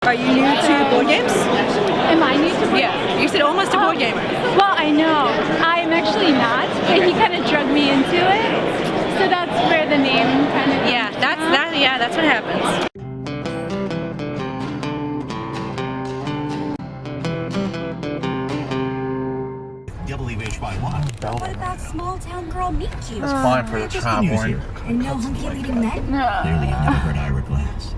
Are you new to board games? Am I new to board games? Yeah, you said almost a board gamer. Well, I know. I'm actually not, but he kind of drugged me into it. So that's where the name kind of... Yeah, that's what happens. What about small town girl meet cute? That's fine for the traveling. And no hunky leading men? Clearly you never heard Ira Glass.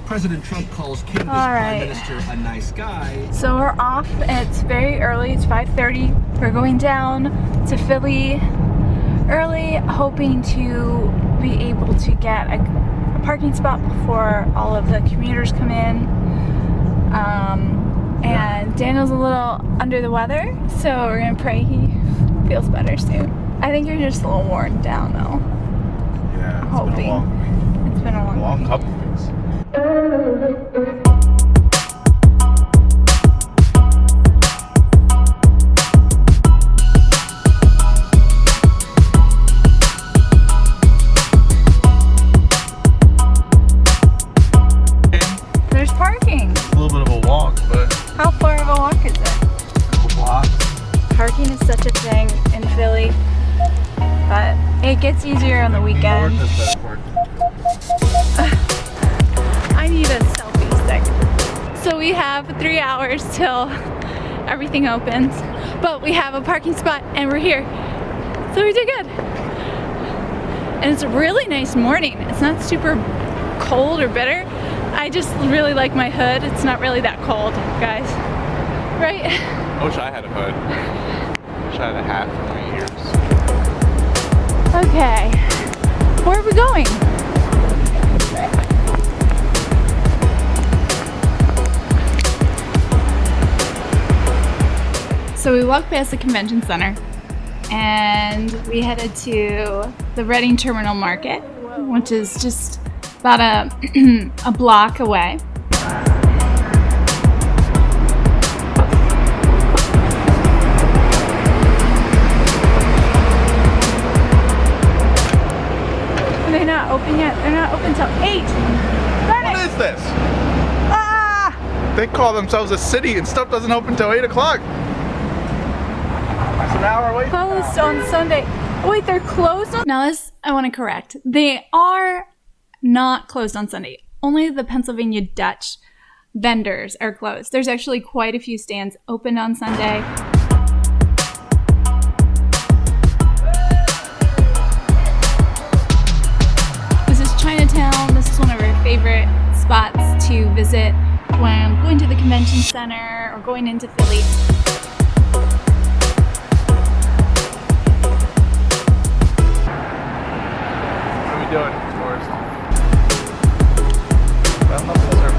President Trump calls Canada's Prime Minister a nice guy. So we're off. It's very early. It's 5:30. We're going down to Philly early, hoping to be able to get a parking spot before all of the commuters come in. And Daniel's a little under the weather, so we're gonna pray he feels better soon. I think you're just a little worn down though. Yeah, It's been a long couple weeks. There's parking. A little bit of a walk, but How far of a walk is it? a lot. Parking is such a thing in Philly, but it gets easier on the weekend. I need a selfie stick. So we have 3 hours till everything opens, but we have a parking spot and we're here. So we did good. And it's a really nice morning. It's not super cold or bitter. I just really like my hood. It's not really that cold, guys. Right? I wish I had a hood. Wish I had a hat for my ears. Okay. Where are we going? So we walked past the convention center and we headed to the Reading Terminal Market, which is just about a block away. They're not open yet. They're not open till 8. What is this? Ah! They call themselves a city and stuff doesn't open till 8 o'clock. That's an hour away. Closed on Sunday. Oh wait, they're closed on... Now this, I want to correct. They are not closed on Sunday. Only the Pennsylvania Dutch vendors are closed. There's actually quite a few stands open on Sunday. This is Chinatown. This is one of our favorite spots to visit when going to the convention center or going into Philly. What are we doing? Tourist. Well, nothing, sir.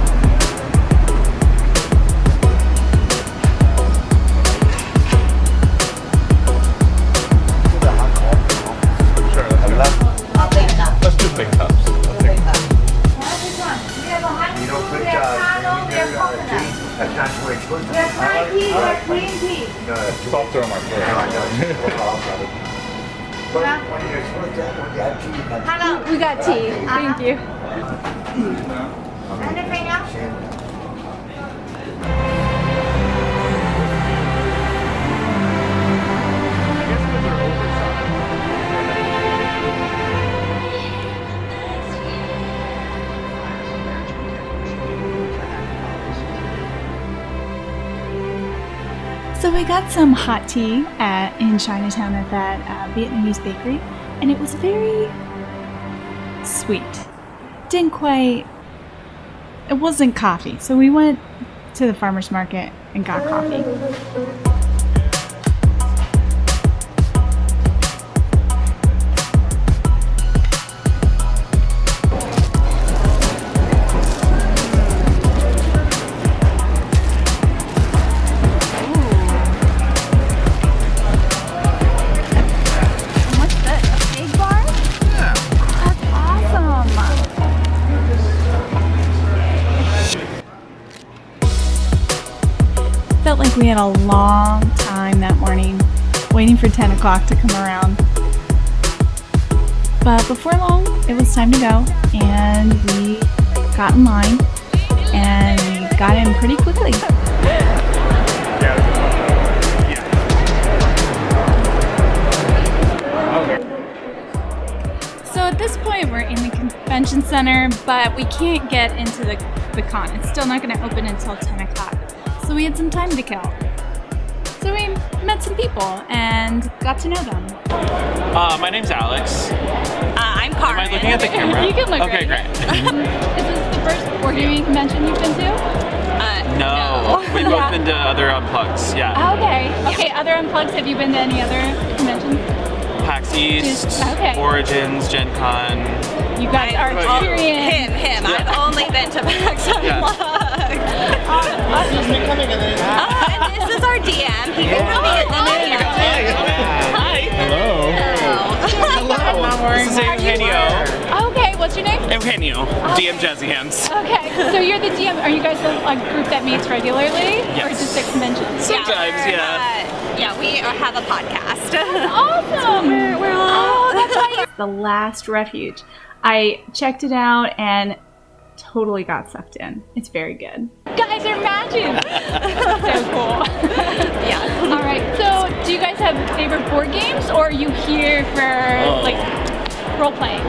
Sure, let's do big cups. So I'll throw my foot. We got tea. Thank you. So we got some hot tea in Chinatown at that Vietnamese bakery, and it was very sweet. It wasn't coffee. So we went to the farmer's market and got coffee. Felt like we had a long time that morning waiting for 10 o'clock to come around. But before long, it was time to go, and we got in line, and got in pretty quickly. So at this point we're in the convention center, but we can't get into the con. It's still not going to open until 10 o'clock. So we had some time to kill. So we met some people and got to know them. My name's Alex. I'm Carmen. Am I looking at the camera? You can look Okay, right. great. Is this the first board gaming convention you've been to? No, we've both been to other Unplugs, yeah. Okay. Okay, other Unplugs, have you been to any other conventions? PAX East, Okay. Origins, Gen Con. You guys are experienced. Him. I've only been to PAX Unplugged. And this is our DM. He can come in the new. This is Eugenio. Okay, what's your name? Eugenio, DM Jazzy Hands. Okay, so you're the DM. Are you guys a group that meets regularly? Or Yes. just at conventions? Sometimes, yeah. Yeah, we have a podcast. Awesome! We're all... that's why you're... The Last Refuge. I checked it out and totally got sucked in. It's very good. Guys are matching! So cool. Yeah. Alright, so do you guys have favorite board games or are you here for like role-playing?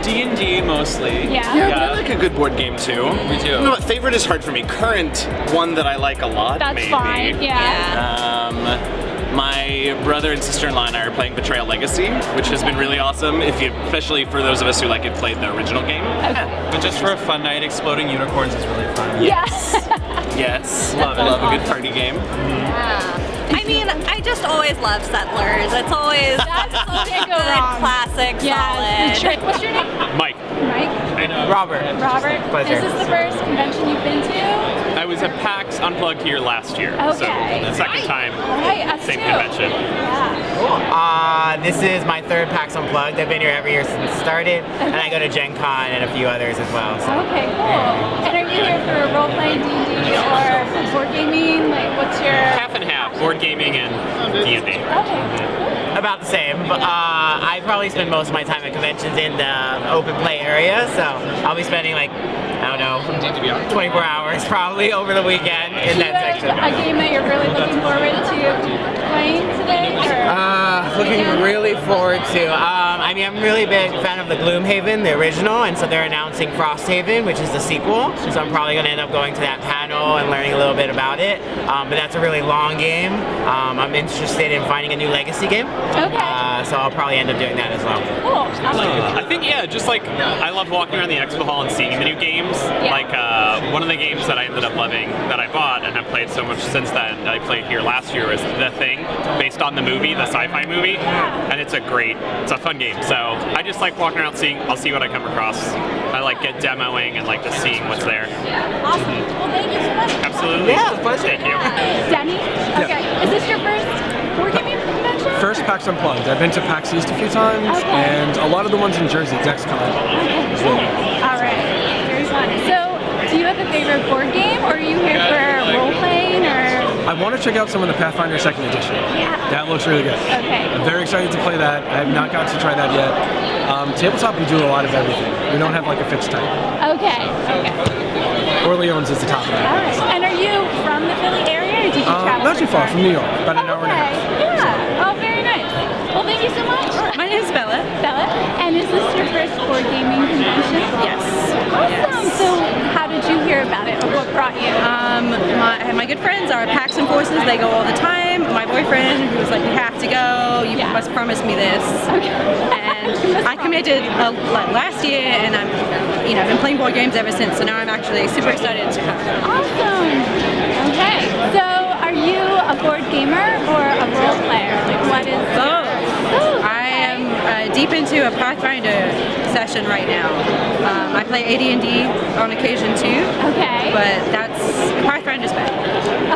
D&D mostly. Yeah. Yeah, but I like a good board game too. Me too. You know what, favorite is hard for me. Current one that I like a lot, That's maybe. fine, yeah. My brother and sister-in-law and I are playing Betrayal Legacy, which has been really awesome, especially for those of us who have played the original game. But just for a fun night, exploding unicorns is really fun. Yes. Yes. Love it. Love a good party game. I mean, I just always love Settlers. It's always so can't go good, wrong. classic, Yeah. solid. What's your name? Mike. Mike? Robert. Robert? Pleasure. Is this the first convention you've been to? I was at PAX Unplugged here last year. Okay. So, the second time. Alright, us Same too. convention. Yeah. This is my third PAX Unplugged. I've been here every year since it started, and I go to Gen Con and a few others as well. So. Okay, cool. And are you here for role-playing D&D or board gaming? Like, what's your... Half and half, board gaming and D&D. Okay. About the same. I probably spend most of my time at conventions in the open play area, so I'll be spending like, I don't know, 24 hours probably over the weekend in that section. A game that you're really looking forward to playing today? Or? Looking really forward to. I mean, I'm really a big fan of the Gloomhaven, the original, and so they're announcing Frosthaven, which is the sequel. So I'm probably going to end up going to that panel and learning a little bit about it. But that's a really long game. I'm interested in finding a new legacy game. Okay. So I'll probably end up doing that as well. Cool. I think, yeah, just like, I love walking around the expo hall and seeing the new games. Yeah. Like, one of the games that I ended up loving that I bought and have played so much since then, I played here last year, was The Thing, based on the movie, the sci-fi movie. And it's a fun game. So I just like walking around I'll see what I come across. I like get demoing and like just seeing what's there. Awesome. Well, thank you so much. Absolutely. Yeah, pleasure. Thank you. Danny? Okay. Is this your first board gaming convention? First PAX Unplugged. I've been to PAX East a few times, Okay. and a lot of the ones in Jersey, DexCon. Okay, cool. All right. Very fun. So, do you have a favorite board game, or are you here for role-playing, or? I want to check out some of the Pathfinder 2nd Edition. Yeah. That looks really good. Okay. I'm very excited to play that. I have not got to try that yet. Tabletop, we do a lot of everything. We don't have like a fixed type. Okay. Okay. Orleans is the top of All that. right. And are you from the Philly area, or did you travel? Not too far, from New York, about an hour and a half. Yeah. Oh, very nice. Well, thank you so much. My name is Bella. Bella. And is this your first board gaming convention? Yes. Awesome. So, how did you hear about it, or what brought you? My good friends are PAX and Forces. They go all the time. My boyfriend, who was like, "You have to go. You Yeah. must promise me this." Okay. And I committed like last year, and I'm, been playing board games ever since. So now I'm actually super excited to come. Awesome. Okay. So, are you a board gamer or a role player? Like, what is? Both. Oh, I am deep into a Pathfinder session right now. I play AD&D on occasion too. Okay. But Pathfinder's better.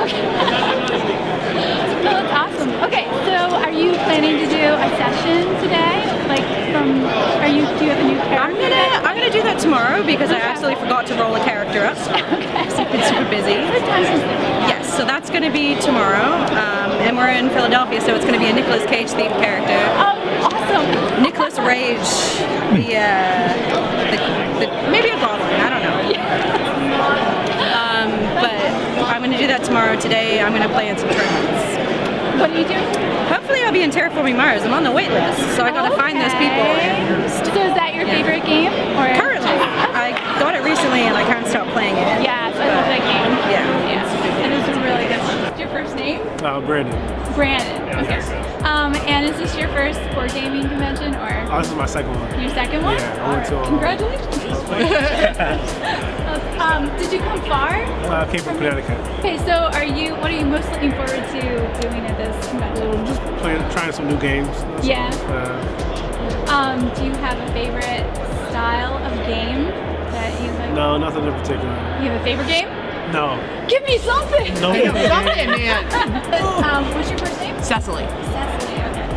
Okay. Oh, that's awesome. Okay, so are you planning to do a session today? Like do you have a new character? I'm gonna do that tomorrow because I absolutely forgot to roll a character up. Okay. So I've been super busy. Yes, so that's gonna be tomorrow. And we're in Philadelphia, so it's gonna be a Nicolas Cage themed character. Oh, awesome. Nicolas Rage, maybe a goblin, I don't know. But I'm going to do that tomorrow. Today I'm going to play in some tournaments. What are you doing? Hopefully I'll be in Terraforming Mars. I'm on the wait list, so I got to find those people. So is that your favorite game? Or Currently, I got it recently and I can't stop playing it. Yes, I love that game. Yeah. And it's really good. What's your first name? Brandon. Brandon. Okay. And is this your first board gaming convention or? Oh, this is my second one. Your second one? Yeah, I went to, Congratulations. Did you come far? I came from Connecticut. Okay, so what are you most looking forward to doing at this convention? Just trying some new games. Yeah. Do you have a favorite style of game that you like? No, nothing in particular. You have a favorite game? No. Give me something! No. Something, man. What's your first name? Cecily. Cecily, okay.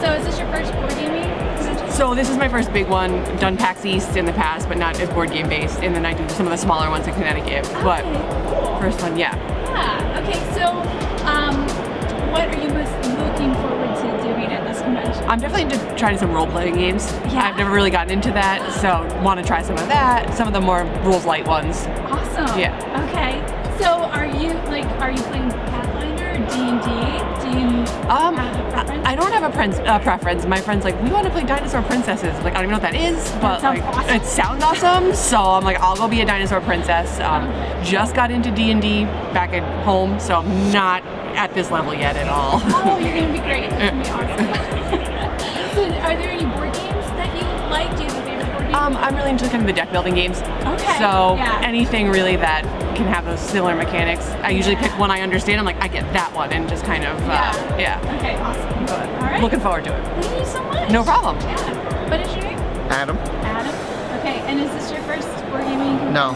So is this your first board gaming convention? So this is my first big one. Done PAX East in the past, but not as board game based. And then I do some of the smaller ones in Connecticut. But cool. first one, yeah. Yeah, okay, so what are you most looking forward to doing at this convention? I'm definitely into trying some role-playing games. Yeah? I've never really gotten into that, so want to try some of that. Some of the more rules light ones. Awesome. Yeah. Okay. So are you playing Pathfinder or D&D? Do you have a preference? I don't have a preference. My friend's like, we want to play Dinosaur Princesses. Like, I don't even know what that is, but sounds like, awesome. it sounds awesome. So I'm like, I'll go be a dinosaur princess. Just got into D&D back at home, so I'm not at this level yet at all. Oh, you're gonna be great. It's gonna be awesome. So are there any board games that you like? Do you have a favorite board game? I'm really into kind of the deck building games. Okay. So yeah. anything really that can have those similar mechanics. I usually pick one I understand. I'm like, I get that one, and just kind of, yeah. Okay, awesome. All right. Looking forward to it. Thank you so much. No problem. Yeah. What is your name? Adam. Adam. Okay, and is this your first board gaming convention? No.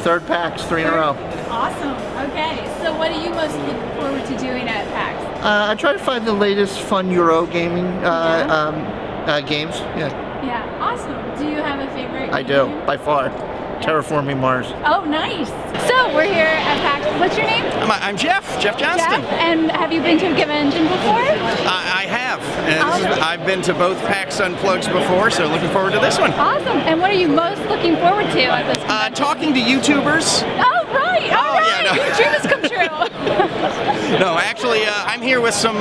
Third PAX, 3 in a row. Awesome. Okay, so what are you most looking forward to doing at PAX? I try to find the latest fun Euro gaming games. Yeah, Yeah, awesome. Do you have a favorite I do, game? by far. Terraforming Mars. Oh, nice. So we're here at PAX. What's your name? I'm Jeff Johnston. Jeff. And have you been to a convention before? I have. And I've been to both PAX Unplugged before, so looking forward to this one. Awesome. And what are you most looking forward to at this convention? Talking to YouTubers. Oh, right. All right. Yeah, no. Your dream has come true. No, actually, I'm here with some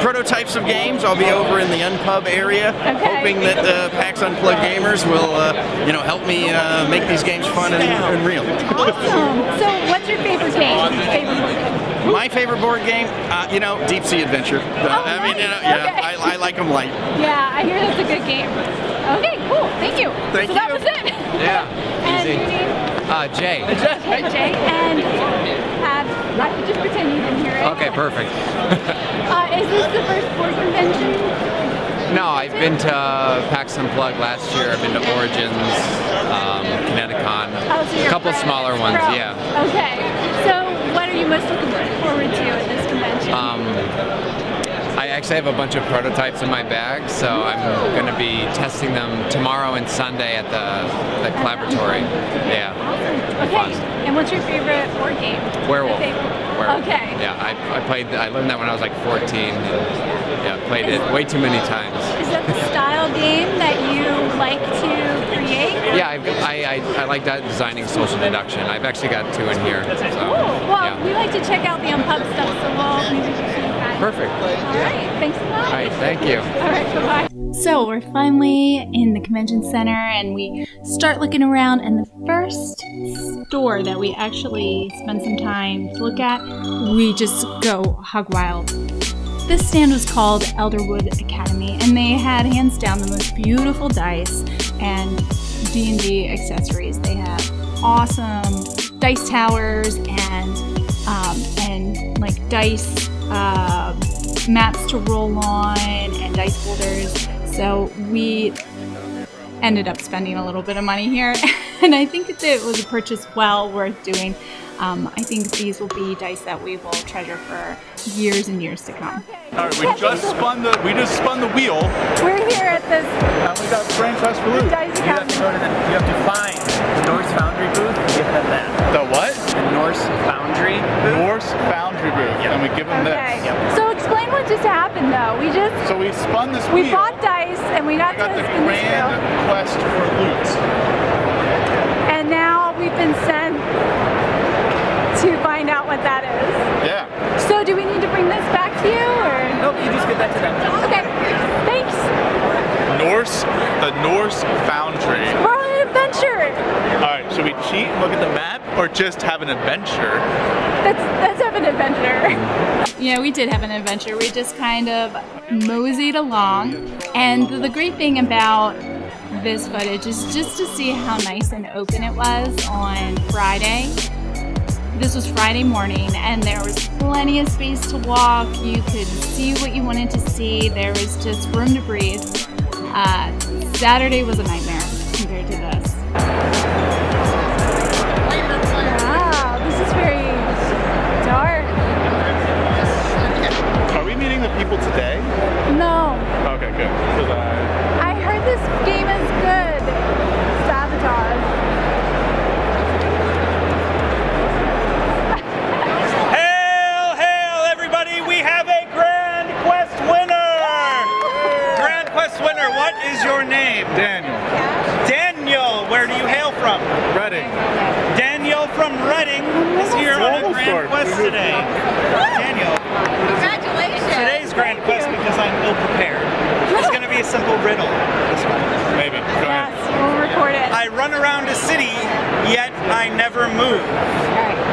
prototypes of games. I'll be over in the Unpub area, hoping that PAX Unplugged gamers will, help me make these games fun and real. Awesome. So, what's your favorite game? My favorite board game, Deep Sea Adventure. I like them light. Yeah, I hear that's a good game. Okay, cool. Thank you. Thank you. So that was it. Yeah. And your name? Jay. Jay. And just pretend you didn't hear it. Okay, perfect. Is this the first board convention? No, I've been to PAX Unplugged last year. I've been to Origins, Kineticon, So a couple smaller ones, pro. yeah. Okay. So what are you most looking forward to at this convention? I actually have a bunch of prototypes in my bag, so I'm going to be testing them tomorrow and Sunday at the Collaboratory. Yeah. Okay. Fun. And what's your favorite board game? Werewolf. Okay. Yeah, I learned that when I was like 14. Played it way too many times. Is that the style game that you like to create? Yeah, I like that, designing social deduction. I've actually got 2 in here. So, cool. Well, we like to check out the Unpub stuff, so we'll maybe see you guys. Perfect. All right. Thanks a lot. All right. Thank you. All right. Bye-bye. So we're finally in the convention center and we start looking around, and the first store that we actually spend some time to look at, we just go hog wild. This stand was called Elderwood Academy, and they had hands down the most beautiful dice and D&D accessories. They have awesome dice towers and like dice mats to roll on and dice holders. So we ended up spending a little bit of money here, and I think that it was a purchase well worth doing. I think these will be dice that we will treasure for years and years to come. All right, we just spun the wheel. We're here at this And we got franchise for Luke. dice academy. You have to find the Norse Foundry booth and give them that. The what? The Norse Foundry booth. Norse Foundry booth, and we give them Okay. this. So explain what just happened though. So we spun this We wheel. bought dice and we got the to spin this grand wheel. quest for loot. And now we've been sent give that to them. Okay, thanks. The Norse Foundry. We're on an adventure. Alright, should we cheat and look at the map or just have an adventure? Let's have an adventure. Yeah, we did have an adventure. We just kind of moseyed along. And the great thing about this footage is just to see how nice and open it was on Friday. This was Friday morning and there was plenty of space to walk. You could see what you wanted to see. There was just room to breathe. Saturday was a nightmare compared to this. Wow, this is very dark. Are we meeting the people today? No. Okay, good. 'Cause I heard this game is good. Sabotage. Hail, hail, everybody! We have a Grand Quest winner! Grand Quest winner, what is your name? Daniel. Daniel, where do you hail from? Reading. Daniel from Reading is here on a Grand Quest today. Daniel. Congratulations. Today's Grand Quest, because I'm ill-prepared, it's going to be a simple riddle. This one. Maybe. Go ahead. Yes, we'll record it. I run around a city, yet I never move.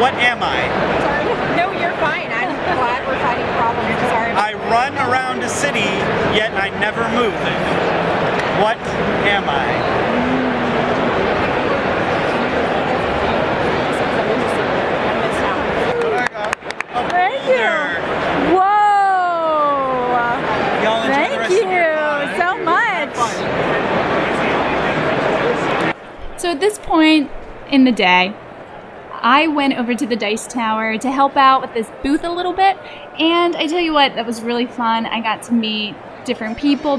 What am I? Sorry. No, you're fine. I'm glad we're fighting problems. Sorry. I run around a city, yet I never move. What am I? Thank you. Whoa. Y'all enjoy the rest of your time. So much. So at this point in the day, I went over to the Dice Tower to help out with this booth a little bit, and I tell you what, that was really fun. I got to meet different people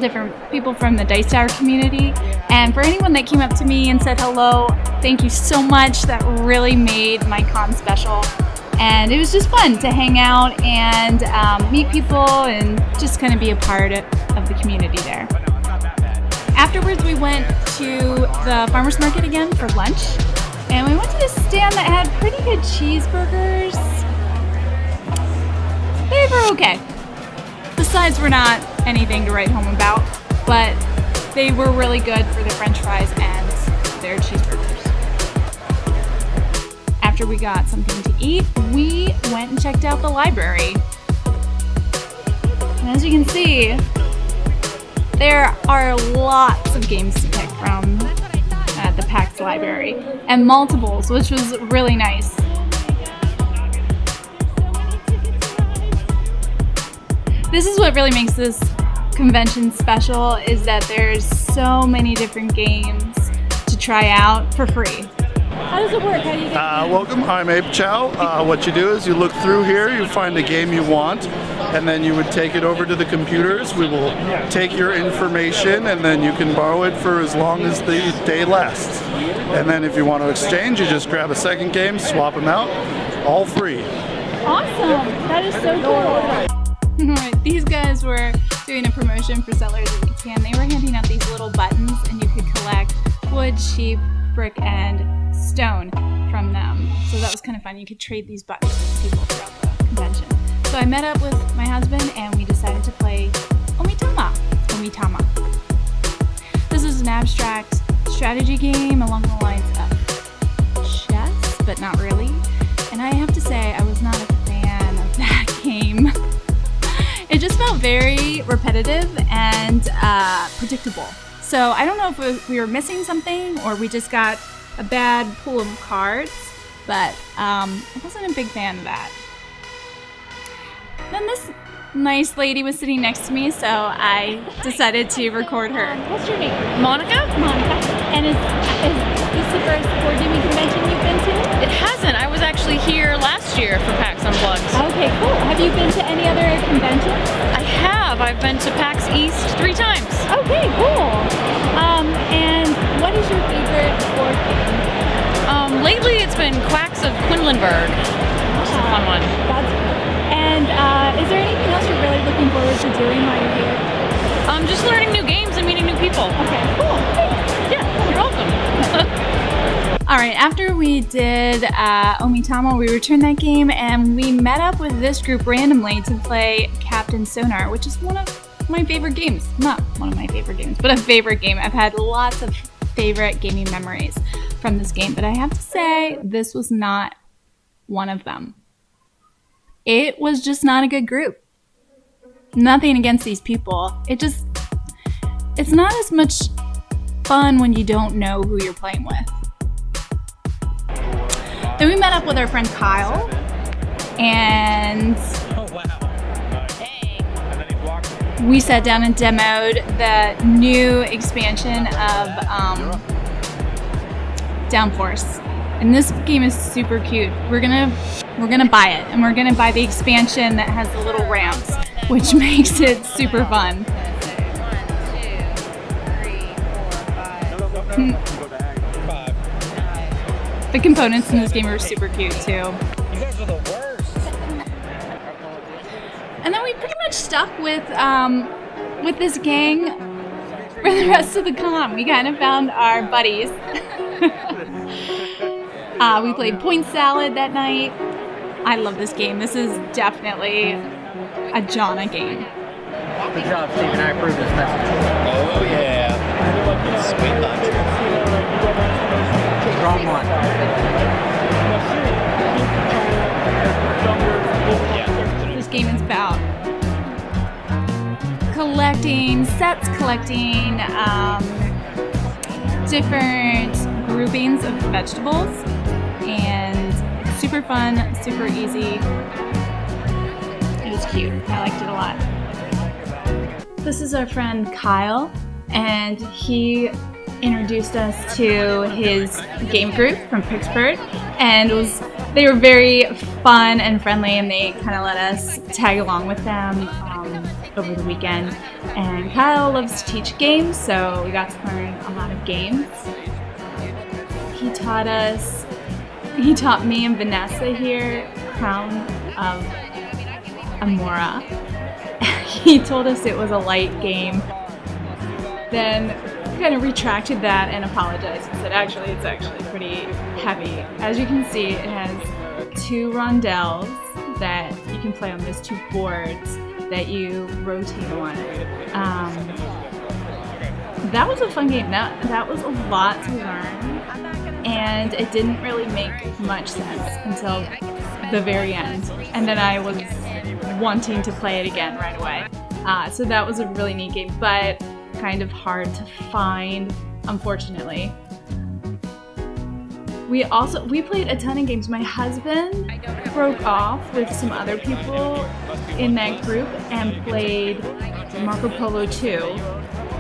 from the Dice Tower community, and for anyone that came up to me and said hello, thank you so much. That really made my con special, and it was just fun to hang out and meet people and just kind of be a part of the community there. Afterwards, we went to the farmer's market again for lunch. And we went to this stand that had pretty good cheeseburgers. They were okay. The sides were not anything to write home about, but they were really good for their french fries and their cheeseburgers. After we got something to eat, we went and checked out the library. And as you can see, there are lots of games to pick from at the PAX library, and multiples, which was really nice. This is what really makes this convention special, is that there's so many different games to try out for free. How does it work? How do you get Welcome, I'm Ape Chow. What you do is you look through here, you find a game you want, and then you would take it over to the computers. We will take your information, and then you can borrow it for as long as the day lasts. And then if you want to exchange, you just grab a second game, swap them out, all free. Awesome! That is so cool. Alright, these guys were doing a promotion for Settlers of Catan. They were handing out these little buttons, and you could collect wood, sheep, brick, and stone from them. So that was kind of fun. You could trade these buttons with people throughout the convention. So I met up with my husband and we decided to play Onitama. This is an abstract strategy game along the lines of chess, but not really. And I have to say, I was not a fan of that game. It just felt very repetitive and predictable. So I don't know if we were missing something or we just got a bad pool of cards, but I wasn't a big fan of that. Then this nice lady was sitting next to me, so I decided to record her. What's your name? Monica? Monica. And is this the first board gaming convention you've been to? It hasn't. I was actually here last year for PAX Unplugged. Okay, cool. Have you been to any other conventions? I have. I've been to PAX East 3 times. Okay, cool. And what is your favorite board game? Lately it's been Quacks of Quedlinburg. That's a fun one. And is there anything else you're really looking forward to doing while you're here? Just learning new games and meeting new people. Okay, cool. Thanks. Yeah, you're welcome. All right, after we did Onitama, we returned that game and we met up with this group randomly to play Captain Sonar, which is one of my favorite games. Not one of my favorite games, but a favorite game. I've had lots of favorite gaming memories from this game, but I have to say this was not one of them. It was just not a good group. Nothing against these people. It's not as much fun when you don't know who you're playing with. Then we met up with our friend Kyle, and we sat down and demoed the new expansion of Downforce. And this game is super cute. We're gonna buy it, and we're gonna buy the expansion that has the little ramps, which makes it super fun. The components in this game are super cute too. You guys are the worst. And then we pretty much stuck with this gang for the rest of the con. We kind of found our buddies. We played Point Salad that night. I love this game. This is definitely a Jana game. Good job, Steve, and I approve this message. Oh yeah. Sweet lunch. Wrong one. This game is about collecting sets, collecting different groupings of vegetables, and it's super fun, super easy. It was cute. I liked it a lot. This is our friend Kyle, and he introduced us to his game group from Pittsburgh, and they were very fun and friendly, and they kind of let us tag along with them over the weekend. And Kyle loves to teach games, so we got to learn a lot of games. He taught me and Vanessa here Crown of Emara. He told us it was a light game, then kind of retracted that and apologized and said it's actually pretty heavy. As you can see, it has 2 rondelles that you can play on those 2 boards that you rotate on. That was a fun game. That was a lot to learn, and it didn't really make much sense until the very end, and then I was wanting to play it again right away. So that was a really neat game, but kind of hard to find, unfortunately. We played a ton of games. My husband broke off with some other people in that group and played Polo II,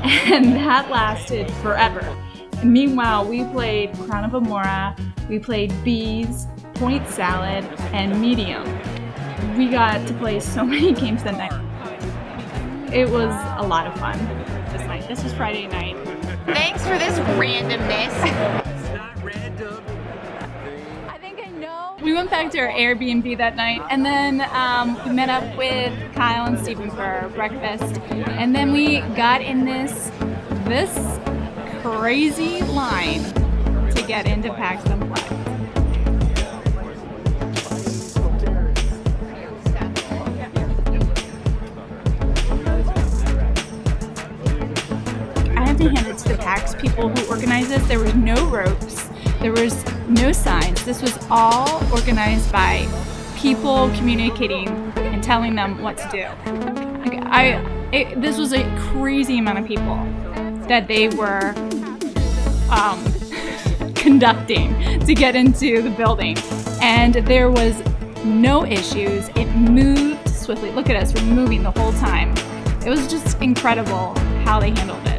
and that lasted forever. And meanwhile, we played Crown of Emara, we played Bees, Point Salad, and Medium. We got to play so many games that night. It was a lot of fun this night. This was Friday night. Thanks for this randomness. We went back to our Airbnb that night, and then we met up with Kyle and Stephen for breakfast, and then we got in this crazy line to get into PAX Unplugged. I have to hand it to the PAX people who organized this. There was no ropes. There was no signs. This was all organized by people communicating and telling them what to do. This was a crazy amount of people that they were conducting to get into the building. And there was no issues. It moved swiftly. Look at us, we're moving the whole time. It was just incredible how they handled it.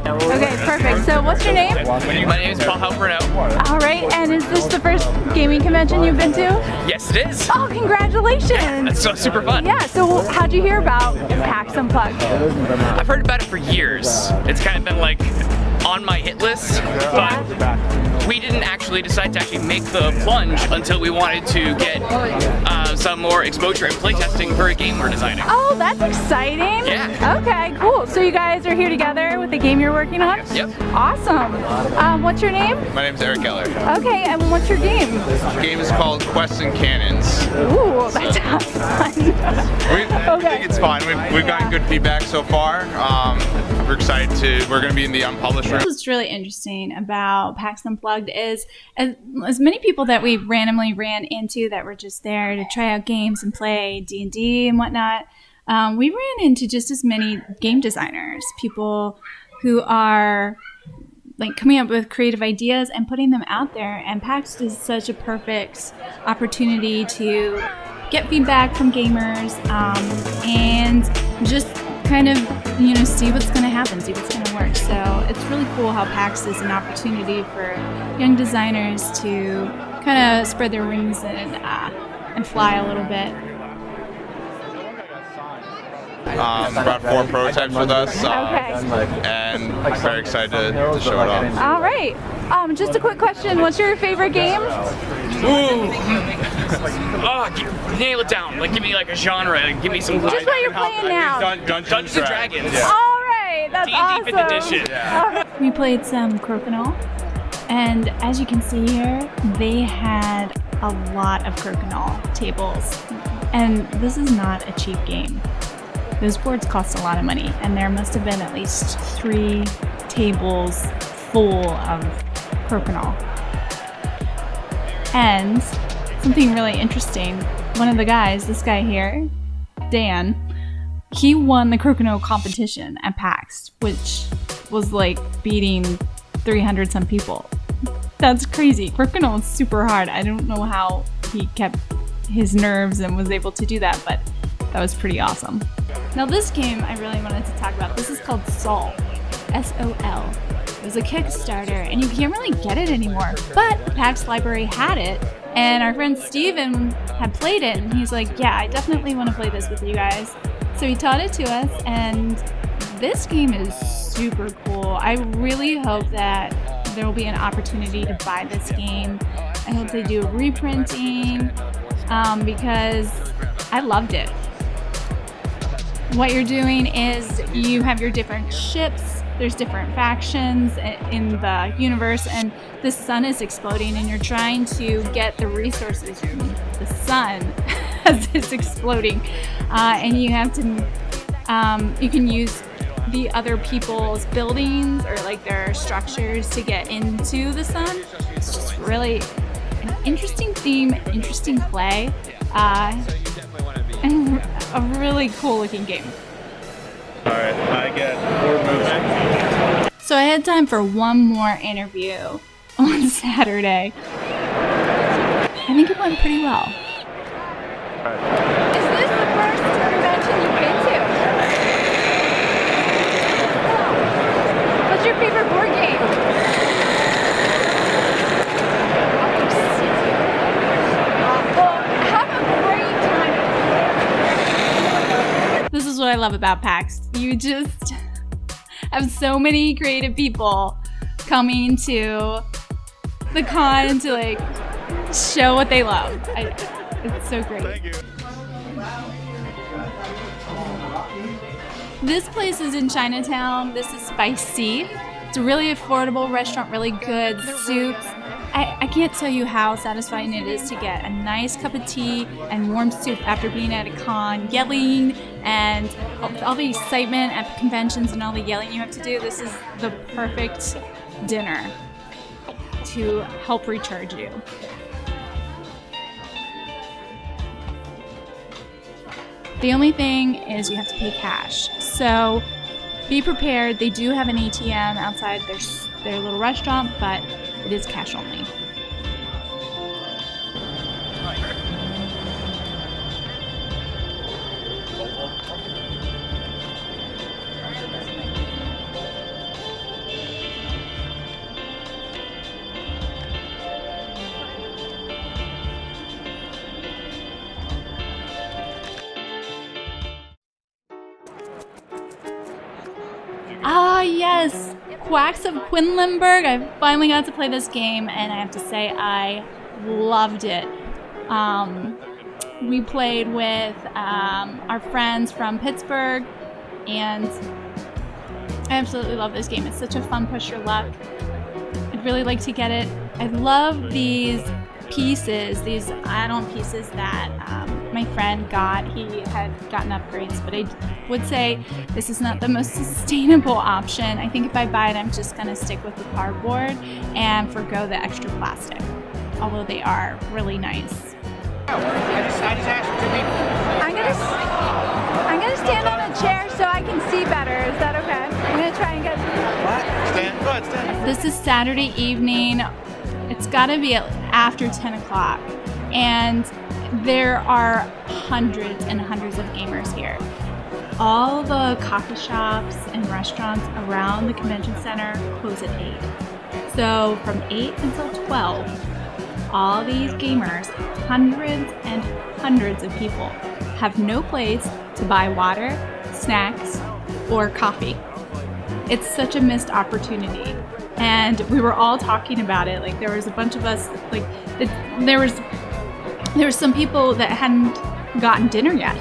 Okay, perfect. So what's your name? My name is Paul Halperno. All right, and is this the first gaming convention you've been to? Yes, it is. Oh, congratulations. That's so super fun. Yeah, so how'd you hear about PAX Unplugged? I've heard about it for years. It's kind of been like on my hit list, but we didn't actually decide to actually make the plunge until we wanted to get some more exposure and playtesting for a game we're designing. Oh, that's exciting. Yeah. Okay, cool. So you guys are here together with the game you're working on? Yep. Awesome. What's your name? My name's Eric Keller. Okay, and what's your game? The game is called Quests and Cannons. Ooh, that sounds fun. I think it's fun. We've gotten good feedback so far. We're excited we're going to be in the unpublished room. What's really interesting about PAX Unplugged is as many people that we randomly ran into that were just there to try out games and play D&D and whatnot, we ran into just as many game designers, people who are like coming up with creative ideas and putting them out there. And PAX is such a perfect opportunity to get feedback from gamers and just kind of, you know, see what's going to happen, see what's going to work. So it's really cool how PAX is an opportunity for young designers to kind of spread their wings and fly a little bit. Brought 4 prototypes with us, and very excited to show it off. All right. Just a quick question. What's your favorite game? Ooh. Nail it down. Like, give me like a genre. Like, give me some. Just what you're playing now. Dungeons and Dragons. Yeah. All right. That's D&D 5th edition. Yeah. We played some Crokinole, and as you can see here, they had a lot of Crokinole tables, and this is not a cheap game. Those boards cost a lot of money, and there must have been at least 3 tables full of Crokinole. And something really interesting, one of the guys, this guy here, Dan, he won the Crokinole competition at PAX, which was like beating 300 some people. That's crazy. Crokinole is super hard. I don't know how he kept his nerves and was able to do that, but that was pretty awesome. Now this game I really wanted to talk about. This is called Sol, S-O-L. It was a Kickstarter, and you can't really get it anymore, but PAX Library had it, and our friend Steven had played it, and he's like, yeah, I definitely want to play this with you guys. So he taught it to us, and this game is super cool. I really hope that there will be an opportunity to buy this game. I hope they do a reprinting, because I loved it. What you're doing is you have your different ships, there's different factions in the universe, and the sun is exploding, and you're trying to get the resources from the sun as it's exploding. And you have to, you can use the other people's buildings or like their structures to get into the sun. It's just really an interesting theme, interesting play. And a really cool looking game. Alright, I get 4 moves. So I had time for one more interview on Saturday. I think it went pretty well. Is this the first convention you've been to? What's your favorite board game? This is what I love about PAX. You just have so many creative people coming to the con to like show what they love. It's so great. Thank you. This place is in Chinatown. This is Spicy. It's a really affordable restaurant, really good soups. I can't tell you how satisfying it is to get a nice cup of tea and warm soup after being at a con, yelling, and all the excitement at conventions and all the yelling you have to do. This is the perfect dinner to help recharge you. The only thing is you have to pay cash. So be prepared. They do have an ATM outside their little restaurant, but it is cash only. Ah, yes! Quacks of Quedlinburg. I finally got to play this game, and I have to say I loved it. We played with our friends from Pittsburgh, and I absolutely love this game. It's such a fun push your luck. I'd really like to get it. I love these pieces, these add-on pieces that my friend got. He had gotten upgrades, but I would say this is not the most sustainable option. I think if I buy it, I'm just gonna stick with the cardboard and forgo the extra plastic, although they are really nice. I'm gonna stand on a chair so I can see better. Is that okay? I'm gonna try and get. Stand. Go ahead, stand. This is Saturday evening. It's gotta be after 10 o'clock. And there are hundreds and hundreds of gamers here. All the coffee shops and restaurants around the convention center close at 8. So from 8 until 12, all these gamers, hundreds and hundreds of people, have no place to buy water, snacks, or coffee. It's such a missed opportunity. And we were all talking about it. Like, there was a bunch of us, like, there was some people that hadn't gotten dinner yet,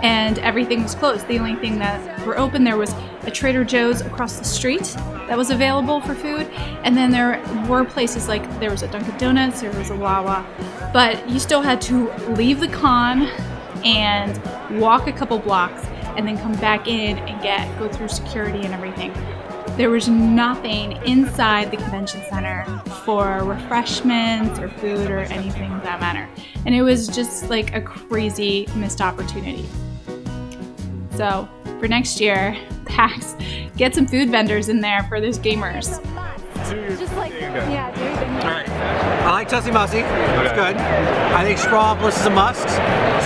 and everything was closed. The only thing that were open, there was a Trader Joe's across the street that was available for food, and then there were places like, there was a Dunkin' Donuts, there was a Wawa, but you still had to leave the con and walk a couple blocks and then come back in and go through security and everything. There was nothing inside the convention center for refreshments or food or anything of that matter. And it was just like a crazy missed opportunity. So for next year, PAX, get some food vendors in there for those gamers. Just like, yeah, do your thing. All right. I like Tussie Mussie. It's good. I think Strawbless is a must.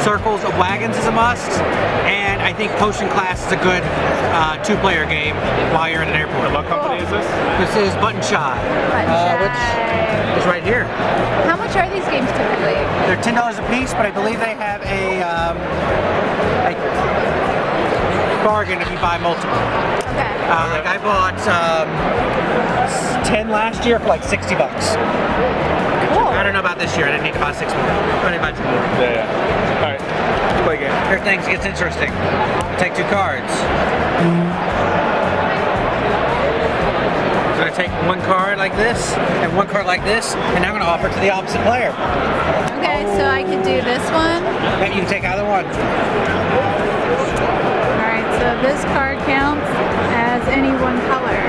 Circles of Wagons is a must. And I think Potion Class is a good two-player game while you're in an airport. What company is this? This is Button Shy. Which is right here. How much are these games typically? They're $10 a piece, but I believe they have a bargain if you buy multiple. Okay. Like I bought 10 last year for like $60. Cool. I don't know about this year. I didn't need to buy 6 more. I need to buy 2 more. Yeah. All right. Let's play a game. Here things gets interesting. Take 2 cards. I'm gonna take 1 card like this and 1 card like this, and I'm gonna offer it to the opposite player. Okay, so I can do this one. Yeah, you can take either one. Alright, so this card counts as any one color.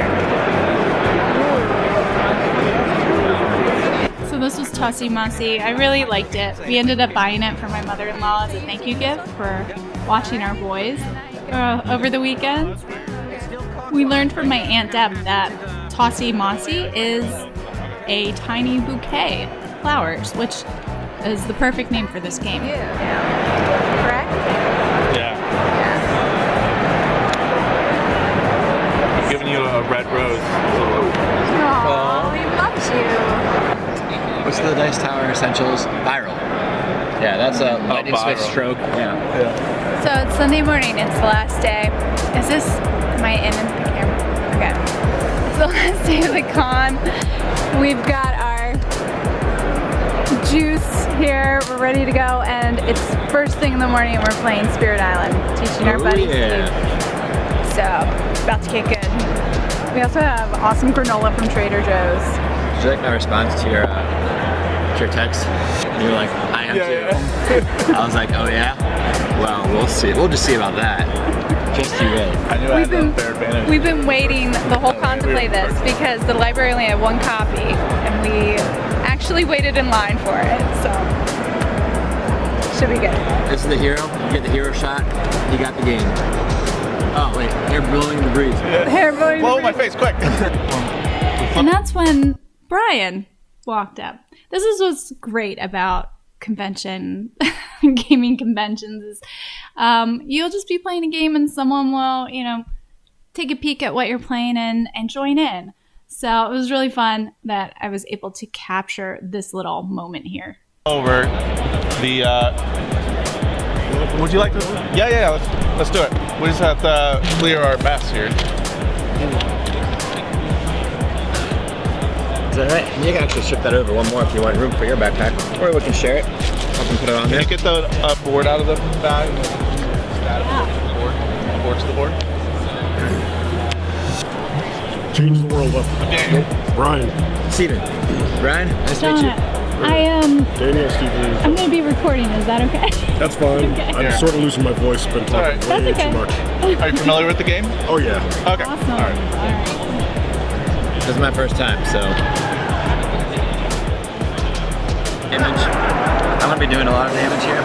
So this was Tussie Mussie. I really liked it. We ended up buying it for my mother-in-law as a thank you gift for watching our boys over the weekend. We learned from my Aunt Deb that Tussie Mussie is a tiny bouquet of flowers, which is the perfect name for this game. Correct? Yeah. I'm giving you a red rose. Aww, we love you. What's the Dice Tower Essentials? Viral. Yeah, that's a lightning switch stroke. Yeah. So it's Sunday morning, it's the last day. Is this, am I in the camera? Okay. It's the last day of the con. We've got our juice here, we're ready to go, and it's first thing in the morning and we're playing Spirit Island, teaching our buddies to. So, it's about to get good. We also have awesome granola from Trader Joe's. Did you like my response to your text? And you were like, I am too. I was like, oh yeah? Well, we'll see. We'll just see about that. Just you wait. I knew I had the fair advantage. We've been waiting the whole con to play this because the library only had 1 copy and we actually waited in line for it, so should be good. This is the hero. You get the hero shot. You got the game. Oh wait, hair blowing in the breeze. Hair blowing in the breeze. Blow my face, quick. And that's when Brian walked up. This is what's great about gaming conventions is you'll just be playing a game and someone will, take a peek at what you're playing and join in. So it was really fun that I was able to capture this little moment here. Over the, would you like to? Yeah, let's do it. We just have to clear our mess here. Is that right? You can actually ship that over one more if you want room for your backpack, or we can share it. I can put it on there. Can you get the board out of the bag? Board to the board. Change the world up. Daniel. Brian. Steven. Brian, nice to meet you. Daniel, Steven. I'm going to be recording. Is that okay? That's fine. Okay. I'm sort of losing my voice. Been talking That's way okay. too much. Are you familiar with the game? Oh yeah. Okay. Awesome. All right. This is my first time, so. Image. I'm gonna be doing a lot of damage here.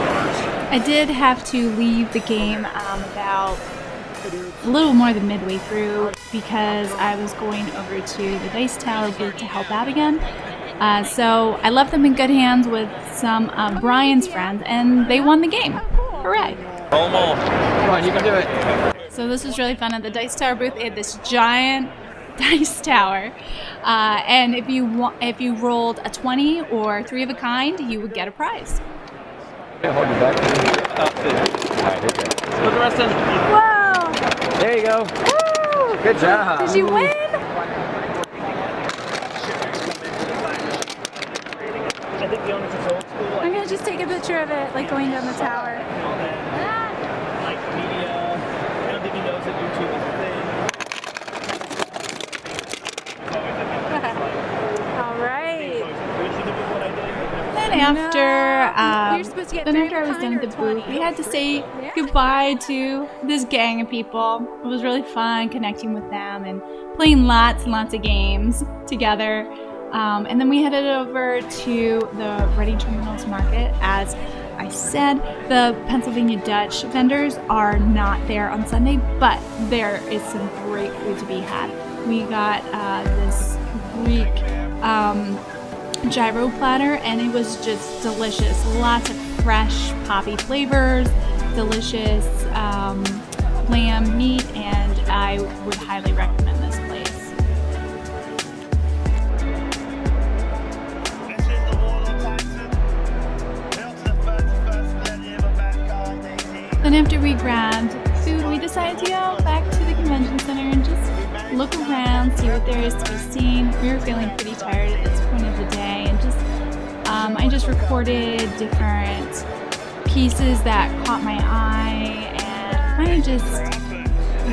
I did have to leave the game about a little more than midway through because I was going over to the Dice Tower booth to help out again. So I left them in good hands with some of Brian's friends, and they won the game. Hooray! Roll them all. Come on, you can do it. So this was really fun at the Dice Tower booth. They had this giant dice tower, and if you rolled a 20 or 3 of a kind, you would get a prize. Hold you back. Alright, okay. Put the rest in. Whoa! There you go. Woo! Good job. Did you win? I'm gonna just take a picture of it, like going down the tower. Like media, I don't think he knows that YouTube is a thing. All right. Then after I was done at the booth, we had to say goodbye to this gang of people. It was really fun connecting with them and playing lots and lots of games together. And then we headed over to the Reading Terminals Market. As I said, the Pennsylvania Dutch vendors are not there on Sunday, but there is some great food to be had. We got this Greek gyro platter, and it was just delicious. Lots of fresh poppy flavors, delicious lamb meat, and I would highly recommend this place. Then after we grabbed food, we decided to go back to the convention center and just look around, see what there is to be seen. We were feeling pretty tired at this point of the day, and just I just recorded different pieces that caught my eye, and kind of just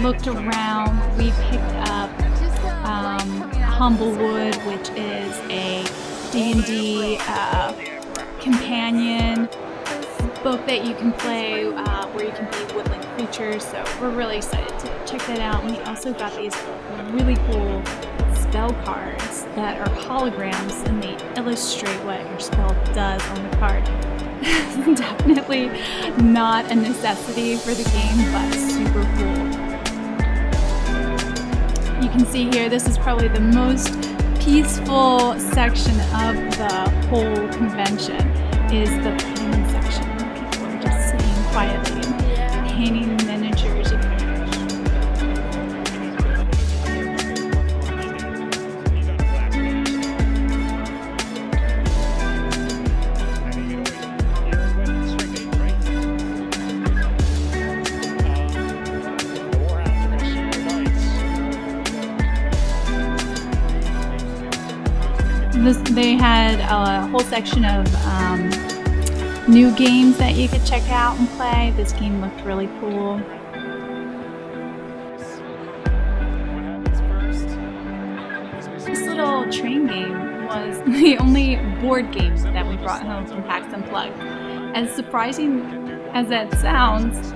looked around. We picked up Humblewood, which is a D&D companion book that you can play where you can be woodland creatures, so we're really excited to check that out. And we also got these really cool spell cards that are holograms, and they illustrate what your spell does on the card. Definitely not a necessity for the game, but super cool. You can see here, this is probably the most peaceful section of the whole convention, is the painting section. People are just sitting quietly and painting miniatures. They had a whole section of new games that you could check out and play. This game looked really cool. This little train game was the only board game that we brought home from PAX Unplugged. As surprising as that sounds,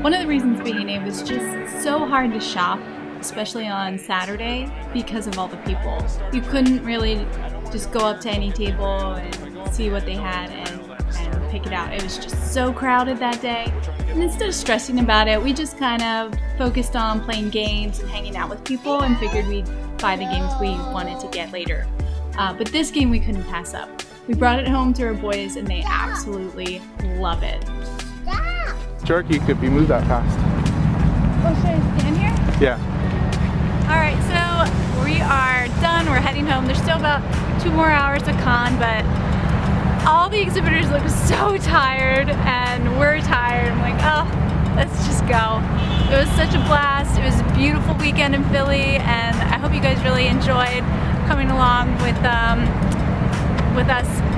one of the reasons being it was just so hard to shop, especially on Saturday, because of all the people. You couldn't really just go up to any table and see what they had and pick it out. It was just so crowded that day. And instead of stressing about it, we just kind of focused on playing games and hanging out with people and figured we'd buy the games we wanted to get later. But this game we couldn't pass up. We brought it home to our boys and they absolutely love it. Jerky could be moved that fast. Oh, should I stand here? Yeah. Alright, so we are done. We're heading home. There's still about 2 more hours of con, but all the exhibitors look so tired and we're tired. I'm like, oh, let's just go. It was such a blast. It was a beautiful weekend in Philly, and I hope you guys really enjoyed coming along with us